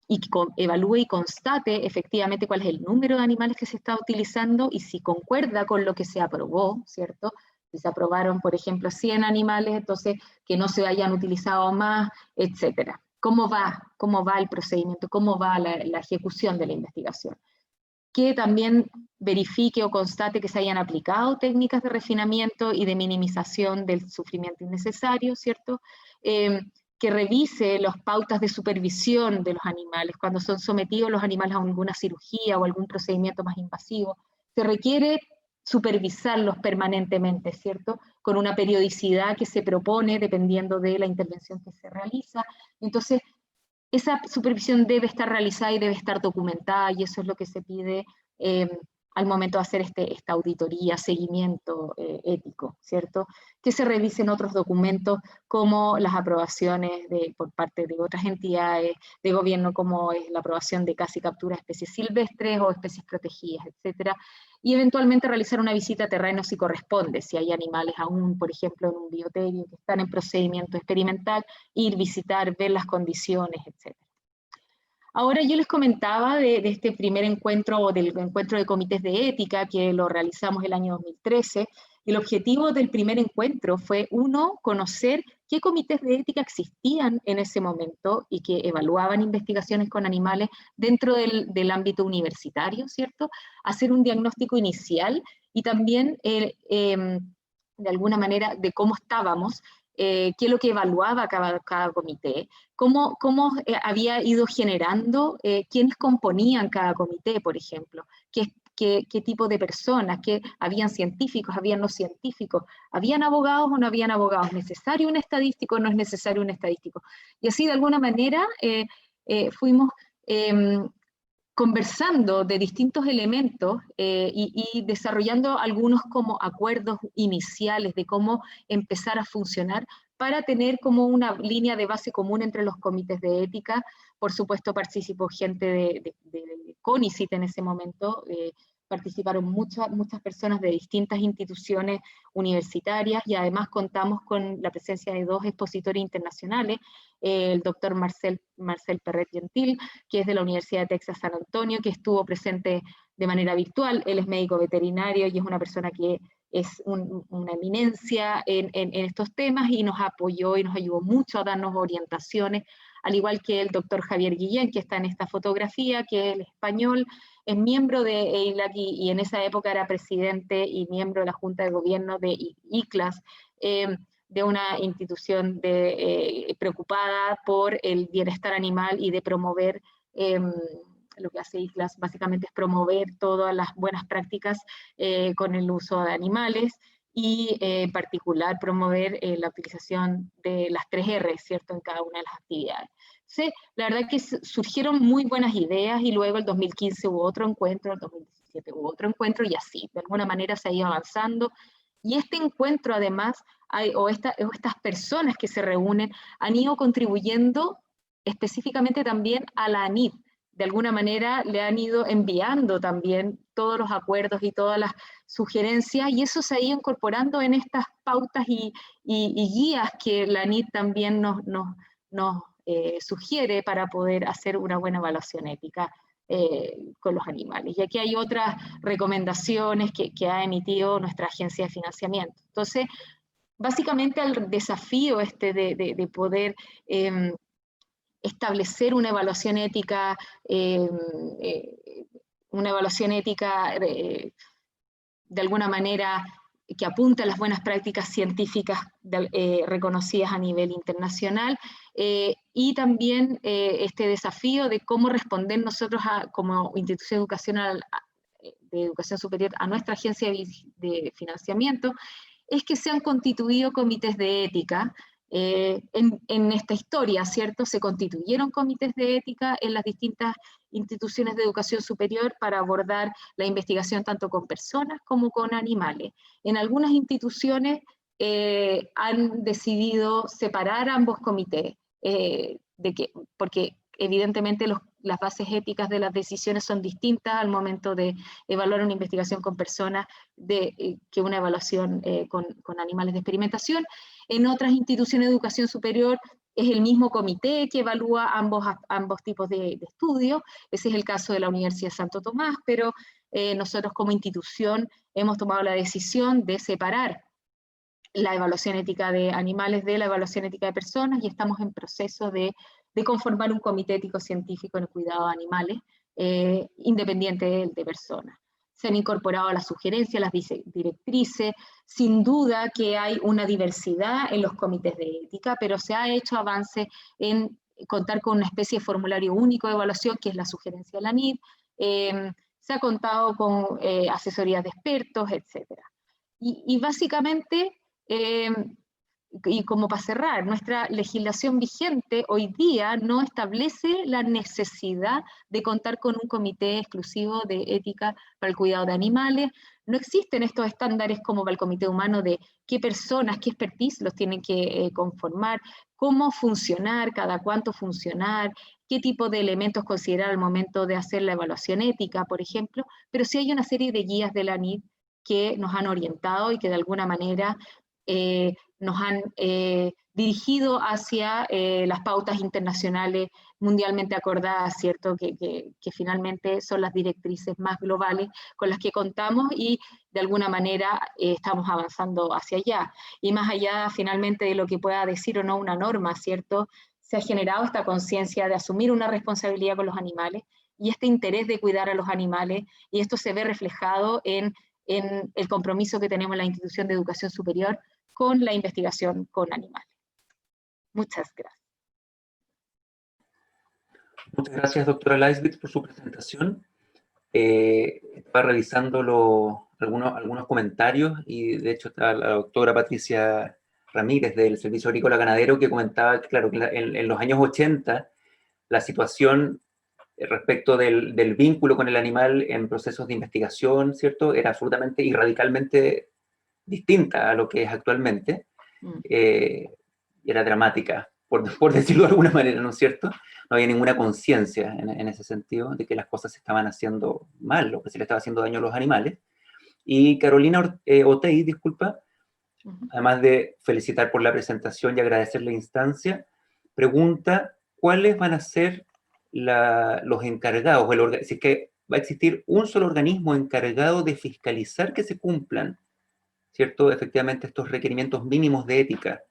y evalúe y constate efectivamente cuál es el número de animales que se está utilizando y si concuerda con lo que se aprobó, ¿cierto? Si se aprobaron, por ejemplo, 100 animales, entonces que no se hayan utilizado más, etcétera. ¿Cómo va el procedimiento? ¿Cómo va la ejecución de la investigación? Que también verifique o constate que se hayan aplicado técnicas de refinamiento y de minimización del sufrimiento innecesario, ¿cierto? Que revise las pautas de supervisión de los animales, cuando son sometidos los animales a alguna cirugía o algún procedimiento más invasivo. Se requiere supervisarlos permanentemente, ¿cierto? Con una periodicidad que se propone dependiendo de la intervención que se realiza. Entonces, esa supervisión debe estar realizada y debe estar documentada, y eso es lo que se pide al momento de hacer esta auditoría, seguimiento ético, ¿cierto? Que se revisen otros documentos como las aprobaciones por parte de otras entidades de gobierno, como es la aprobación de caza y captura de especies silvestres o especies protegidas, etcétera, y eventualmente realizar una visita a terreno si corresponde, si hay animales aún, por ejemplo, en un bioterio que están en procedimiento experimental, ir, visitar, ver las condiciones, etcétera. Ahora yo les comentaba de este primer encuentro o del encuentro de comités de ética que lo realizamos el año 2013. El objetivo del primer encuentro fue, uno, conocer qué comités de ética existían en ese momento y que evaluaban investigaciones con animales dentro del ámbito universitario, ¿cierto? Hacer un diagnóstico inicial y también, de alguna manera, de cómo estábamos, qué es lo que evaluaba cada comité, cómo había ido generando, quiénes componían cada comité, por ejemplo, qué tipo de personas, que habían científicos, habían no científicos, habían abogados o no habían abogados, necesario un estadístico o no es necesario un estadístico. Y así de alguna manera fuimos conversando de distintos elementos y desarrollando algunos como acuerdos iniciales de cómo empezar a funcionar para tener como una línea de base común entre los comités de ética. Por supuesto participó gente de CONICIT en ese momento, participaron muchas personas de distintas instituciones universitarias y además contamos con la presencia de dos expositores internacionales, el doctor Marcel Perret Gentil, que es de la Universidad de Texas San Antonio, que estuvo presente de manera virtual. Él es médico veterinario y es una persona que es una eminencia en estos temas y nos apoyó y nos ayudó mucho a darnos orientaciones, al igual que el doctor Javier Guillén, que está en esta fotografía, que es español, es miembro de EILAC y en esa época era presidente y miembro de la Junta de Gobierno de ICLAS, de una institución preocupada por el bienestar animal y de promover, lo que hace ICLAS básicamente es promover todas las buenas prácticas con el uso de animales y en particular promover la utilización de las 3R, ¿cierto?, en cada una de las actividades. Sí, la verdad que surgieron muy buenas ideas y luego el 2015 hubo otro encuentro, el 2017 hubo otro encuentro y así, de alguna manera se ha ido avanzando. Y este encuentro además, estas personas que se reúnen han ido contribuyendo específicamente también a la ANID. De alguna manera le han ido enviando también todos los acuerdos y todas las sugerencias y eso se ha ido incorporando en estas pautas y guías que la ANID también nos sugiere para poder hacer una buena evaluación ética con los animales. Y aquí hay otras recomendaciones que ha emitido nuestra agencia de financiamiento. Entonces, básicamente el desafío de poder establecer una evaluación ética, de alguna manera que apunta a las buenas prácticas científicas reconocidas a nivel internacional, y también este desafío de cómo responder nosotros como institución educacional de educación superior a nuestra agencia de financiamiento, es que se han constituido comités de ética. En esta historia, ¿cierto? Se constituyeron comités de ética en las distintas instituciones de educación superior para abordar la investigación tanto con personas como con animales. En algunas instituciones han decidido separar ambos comités, porque evidentemente las bases éticas de las decisiones son distintas al momento de evaluar una investigación con personas que una evaluación con animales de experimentación. En otras instituciones de educación superior es el mismo comité que evalúa ambos tipos de estudios. Ese es el caso de la Universidad de Santo Tomás, pero nosotros como institución hemos tomado la decisión de separar la evaluación ética de animales de la evaluación ética de personas y estamos en proceso de conformar un comité ético científico en el cuidado de animales independiente de personas. Se han incorporado las sugerencias, las directrices, sin duda que hay una diversidad en los comités de ética, pero se ha hecho avance en contar con una especie de formulario único de evaluación, que es la sugerencia de la NID, se ha contado con asesorías de expertos, etc. Y básicamente y como para cerrar, nuestra legislación vigente hoy día no establece la necesidad de contar con un comité exclusivo de ética para el cuidado de animales. No existen estos estándares como para el comité humano de qué personas, qué expertise los tienen que conformar, cómo funcionar, cada cuánto funcionar, qué tipo de elementos considerar al momento de hacer la evaluación ética, por ejemplo, pero sí hay una serie de guías de la ANID que nos han orientado y que de alguna manera nos han dirigido hacia las pautas internacionales mundialmente acordadas, ¿cierto? Que finalmente son las directrices más globales con las que contamos y de alguna manera estamos avanzando hacia allá. Y más allá finalmente de lo que pueda decir o no una norma, ¿cierto? Se ha generado esta conciencia de asumir una responsabilidad con los animales y este interés de cuidar a los animales, y esto se ve reflejado en el compromiso que tenemos en la institución de educación superior con la investigación con animales. Muchas gracias. Muchas gracias, doctora Leisbitz, por su presentación. Estaba revisando algunos comentarios y de hecho está la doctora Patricia Ramírez del Servicio Agrícola Ganadero que comentaba que, claro, que en los años 80 la situación respecto del vínculo con el animal en procesos de investigación, ¿cierto? Era absolutamente y radicalmente distinta a lo que es actualmente. Era dramática, por decirlo de alguna manera, ¿no es cierto? No había ninguna conciencia en ese sentido de que las cosas se estaban haciendo mal, o que se le estaba haciendo daño a los animales. Y Carolina Otey, disculpa, además de felicitar por la presentación y agradecer la instancia, pregunta cuáles van a ser los encargados, si es que va a existir un solo organismo encargado de fiscalizar que se cumplan, ¿cierto? Efectivamente, estos requerimientos mínimos de ética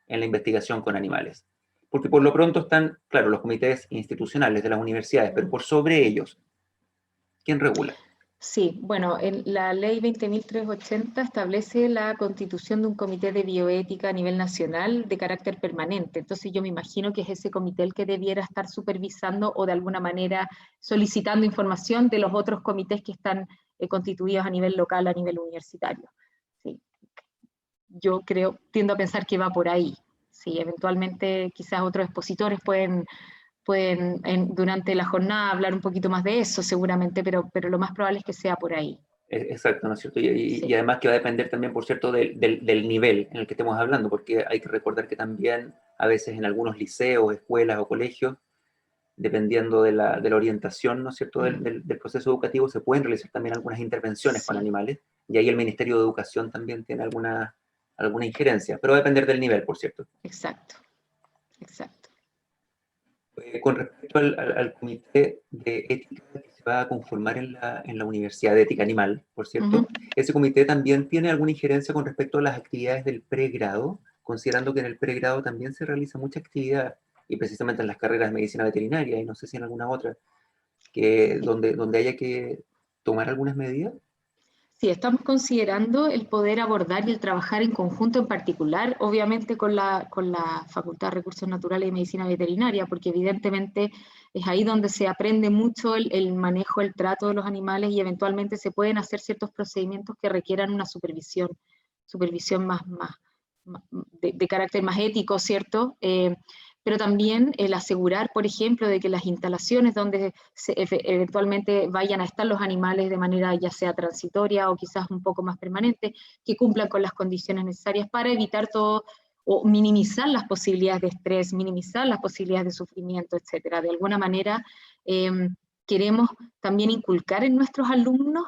en la investigación con animales. Porque por lo pronto están, claro, los comités institucionales de las universidades, pero por sobre ellos, ¿quién regula? Sí, bueno, la ley 20.380 establece la constitución de un comité de bioética a nivel nacional de carácter permanente. Entonces yo me imagino que es ese comité el que debiera estar supervisando o de alguna manera solicitando información de los otros comités que están constituidos a nivel local, a nivel universitario. Sí. Yo tiendo a pensar que va por ahí. Sí, eventualmente quizás otros expositores pueden durante la jornada hablar un poquito más de eso seguramente, pero lo más probable es que sea por ahí. Exacto, ¿no es cierto? Sí. Y además que va a depender también, por cierto, del nivel en el que estemos hablando, porque hay que recordar que también a veces en algunos liceos, escuelas o colegios, dependiendo de la orientación, ¿no es cierto?, del proceso educativo, se pueden realizar también algunas intervenciones con animales, y ahí el Ministerio de Educación también tiene alguna injerencia, pero va a depender del nivel, por cierto. Exacto, exacto. Con respecto al comité de ética que se va a conformar en la Universidad de Ética Animal, por cierto, ese comité también tiene alguna injerencia con respecto a las actividades del pregrado, considerando que en el pregrado también se realiza mucha actividad, y precisamente en las carreras de medicina veterinaria, y no sé si en alguna otra, donde haya que tomar algunas medidas. Sí, estamos considerando el poder abordar y el trabajar en conjunto en particular, obviamente con la Facultad de Recursos Naturales y Medicina Veterinaria, porque evidentemente es ahí donde se aprende mucho el manejo, el trato de los animales y eventualmente se pueden hacer ciertos procedimientos que requieran una supervisión más de carácter más ético, ¿cierto? Pero también el asegurar, por ejemplo, de que las instalaciones donde eventualmente vayan a estar los animales de manera ya sea transitoria o quizás un poco más permanente, que cumplan con las condiciones necesarias para evitar todo o minimizar las posibilidades de estrés, minimizar las posibilidades de sufrimiento, etcétera. De alguna manera, queremos también inculcar en nuestros alumnos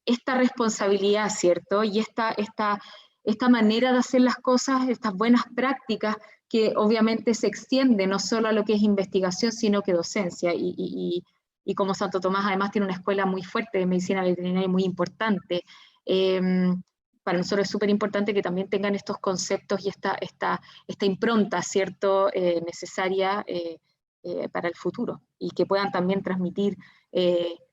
esta responsabilidad, ¿cierto? Y esta manera de hacer las cosas, estas buenas prácticas que obviamente se extiende no solo a lo que es investigación, sino que docencia. Y como Santo Tomás además tiene una escuela muy fuerte de medicina veterinaria muy importante, para nosotros es súper importante que también tengan estos conceptos y esta impronta, ¿cierto?, necesaria para el futuro y que puedan también transmitir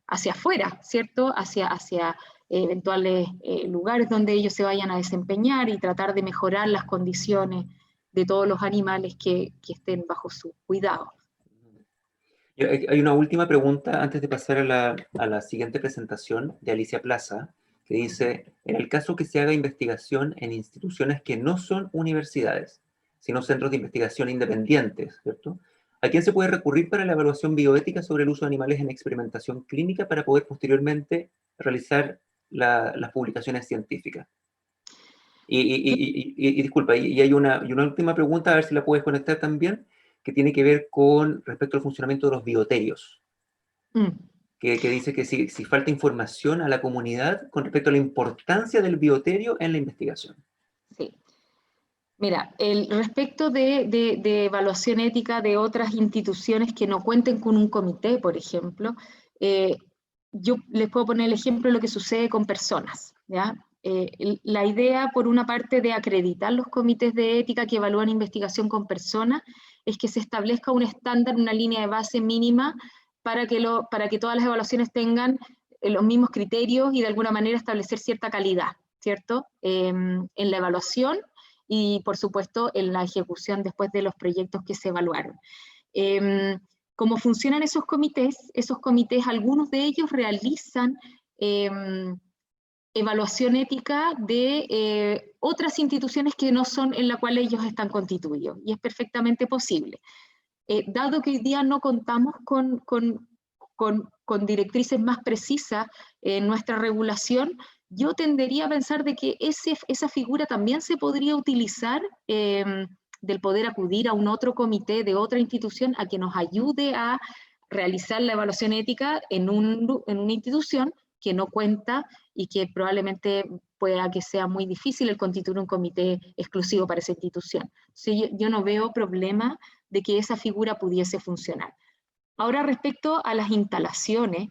hacia afuera, ¿cierto?, hacia eventuales lugares donde ellos se vayan a desempeñar y tratar de mejorar las condiciones de todos los animales que estén bajo su cuidado. Hay una última pregunta antes de pasar a la siguiente presentación de Alicia Plaza, que dice, en el caso que se haga investigación en instituciones que no son universidades, sino centros de investigación independientes, ¿cierto? ¿A quién se puede recurrir para la evaluación bioética sobre el uso de animales en experimentación clínica para poder posteriormente realizar las publicaciones científicas? Y disculpa, y hay una última pregunta, a ver si la puedes conectar también, que tiene que ver con respecto al funcionamiento de los bioterios, Mm, que dice que si falta información a la comunidad con respecto a la importancia del bioterio en la investigación. sí. Mira, respecto de evaluación ética de otras instituciones que no cuenten con un comité, por ejemplo, yo les puedo poner el ejemplo de lo que sucede con personas, ¿ya? La idea, por una parte, de acreditar los comités de ética que evalúan investigación con personas es que se establezca un estándar, una línea de base mínima para que todas las evaluaciones tengan los mismos criterios y de alguna manera establecer cierta calidad, ¿cierto? En la evaluación y, por supuesto, en la ejecución después de los proyectos que se evaluaron. ¿Cómo funcionan esos comités? Esos comités, algunos de ellos realizan evaluación ética de otras instituciones que no son en la cual ellos están constituidos, y es perfectamente posible. Dado que hoy día no contamos con directrices más precisas en nuestra regulación, yo tendería a pensar de que esa figura también se podría utilizar, del poder acudir a un otro comité de otra institución a que nos ayude a realizar la evaluación ética en una institución que no cuenta y que probablemente pueda que sea muy difícil el constituir un comité exclusivo para esa institución. Entonces, yo no veo problema de que esa figura pudiese funcionar. Ahora, respecto a las instalaciones,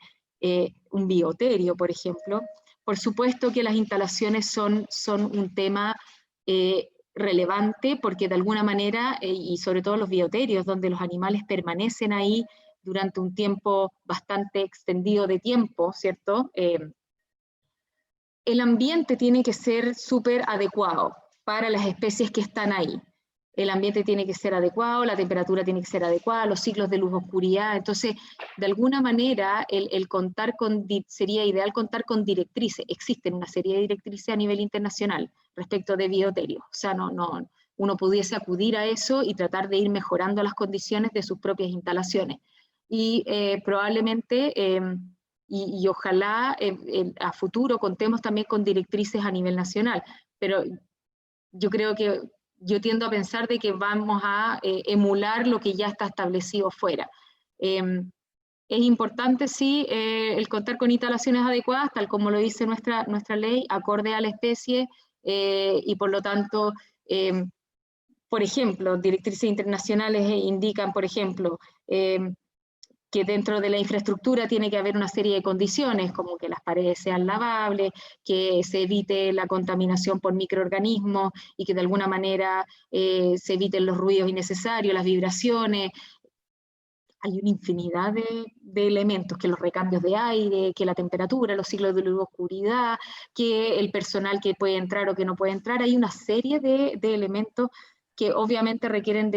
un bioterio, por ejemplo, por supuesto que las instalaciones son un tema relevante porque de alguna manera, y sobre todo los bioterios, donde los animales permanecen ahí durante un tiempo bastante extendido de tiempo, ¿cierto? El ambiente tiene que ser súper adecuado para las especies que están ahí. El ambiente tiene que ser adecuado, la temperatura tiene que ser adecuada, los ciclos de luz-oscuridad. Entonces, de alguna manera, sería ideal contar con directrices. Existen una serie de directrices a nivel internacional respecto de bioterios. O sea, uno pudiese acudir a eso y tratar de ir mejorando las condiciones de sus propias instalaciones. Y probablemente... y ojalá a futuro contemos también con directrices a nivel nacional, pero yo creo que yo tiendo a pensar de que vamos a emular lo que ya está establecido fuera. Es importante, sí, el contar con instalaciones adecuadas, tal como lo dice nuestra ley, acorde a la especie, y por lo tanto, por ejemplo, directrices internacionales indican, por ejemplo, que dentro de la infraestructura tiene que haber una serie de condiciones, como que las paredes sean lavables, que se evite la contaminación por microorganismos y que de alguna manera se eviten los ruidos innecesarios, las vibraciones. Hay una infinidad de elementos, que los recambios de aire, que la temperatura, los ciclos de luz oscuridad, que el personal que puede entrar o que no puede entrar. Hay una serie de elementos que obviamente requieren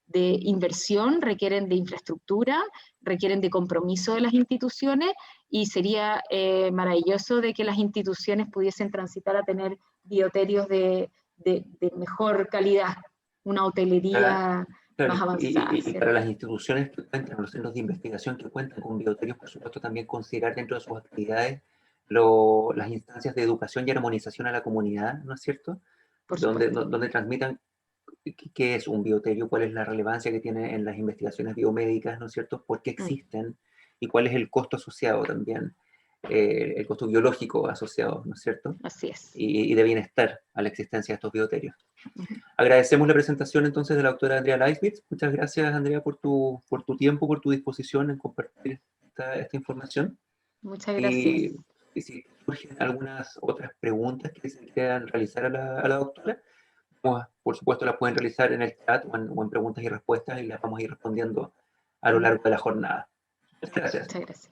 de inversión, requieren de infraestructura, requieren de compromiso de las instituciones, y sería maravilloso de que las instituciones pudiesen transitar a tener bioterios de mejor calidad, una hotelería más Claro, avanzada, y para ¿cierto? las instituciones que cuentan, los centros de investigación que cuentan con bioterios, por supuesto, también considerar dentro de sus actividades las instancias de educación y armonización a la comunidad, ¿no es cierto? Por Donde, supuesto. donde transmitan qué es un bioterio, cuál es la relevancia que tiene en las investigaciones biomédicas, ¿no es cierto? ¿Por qué Mm, existen? Y cuál es el costo asociado también, el costo biológico asociado, ¿no es cierto? así es. Y de bienestar a la existencia de estos bioterios. Ujú. Agradecemos la presentación entonces de la doctora Andrea Leisbitz. Muchas gracias, Andrea, por tu tiempo, por tu disposición en compartir esta información. Muchas gracias. Y si surgen algunas otras preguntas que se quieran realizar a la doctora, por supuesto las pueden realizar en el chat o en preguntas y respuestas y las vamos a ir respondiendo a lo largo de la jornada. Muchas gracias. Muchas gracias.